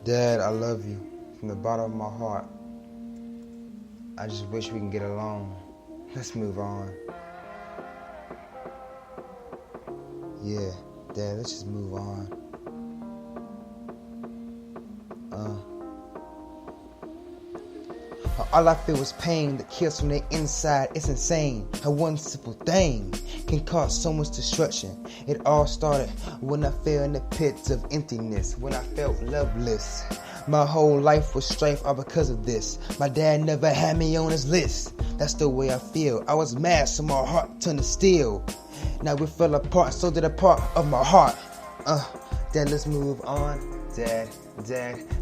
Dad, I love you from the bottom of my heart. I just wish we can get along. Let's move on. Yeah, Dad, let's just move on. All I feel is pain that kills from the inside. It's insane how one simple thing can cause so much destruction. It all started when I fell in the pits of emptiness, when I felt loveless. My whole life was strife all because of this. My dad never had me on his list. That's the way I feel. I was mad, so my heart turned to steel. Now we fell apart, so did a part of my heart. Dad, let's move on. Dad,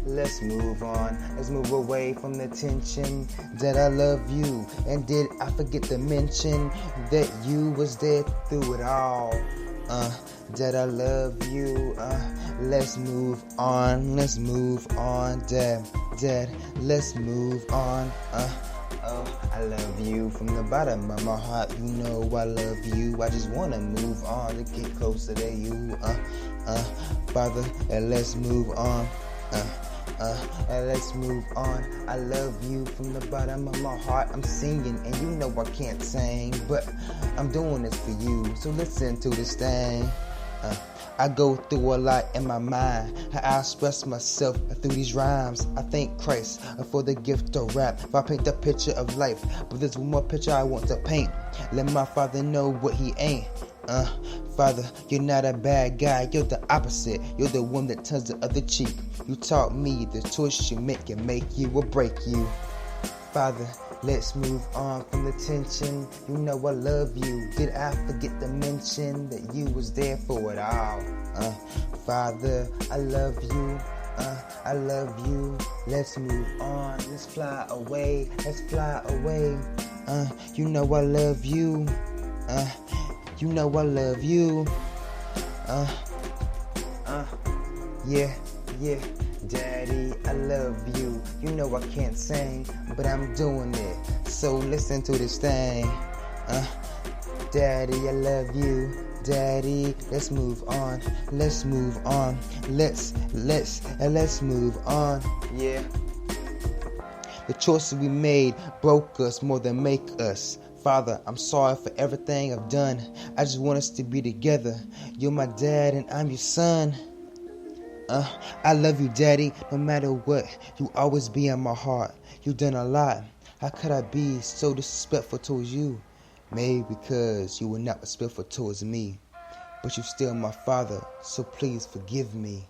let's move on. Let's move away from the tension. Dad, I love you. And did I forget to mention that you was there through it all? Dad, I love you. Let's move on. Let's move on. Dad, let's move on. I love you from the bottom of my heart. You know I love you. I just wanna move on to get closer to you. Father, let's move on. Let's move on. I love you from the bottom of my heart. I'm singing, and you know I can't sing, but I'm doing this for you. So listen to this thing. I go through a lot in my mind, how I express myself through these rhymes. I thank Christ for the gift of rap. If I paint the picture of life, but there's one more picture I want to paint. Let my father know what he ain't. Father, you're not a bad guy, you're the opposite. You're the one that turns the other cheek. You taught me the choice you make can make you or break you. Father, let's move on from the tension. You know I love you. Did I forget to mention that you was there for it all? Father, I love you. I love you. Let's move on. Let's fly away. Let's fly away. You know I love you. You know I love you. Yeah. Daddy, I love you. You know I can't sing, but I'm doing it. So listen to this thing. Daddy, I love you. Daddy, let's move on. Let's move on. Let's move on. Yeah. The choices we made broke us more than make us. Father, I'm sorry for everything I've done. I just want us to be together. You're my dad and I'm your son. I love you, Daddy, no matter what. You always be in my heart. You've done a lot. How could I be so disrespectful towards you? Maybe because you were not respectful towards me. But you're still my father, so please forgive me.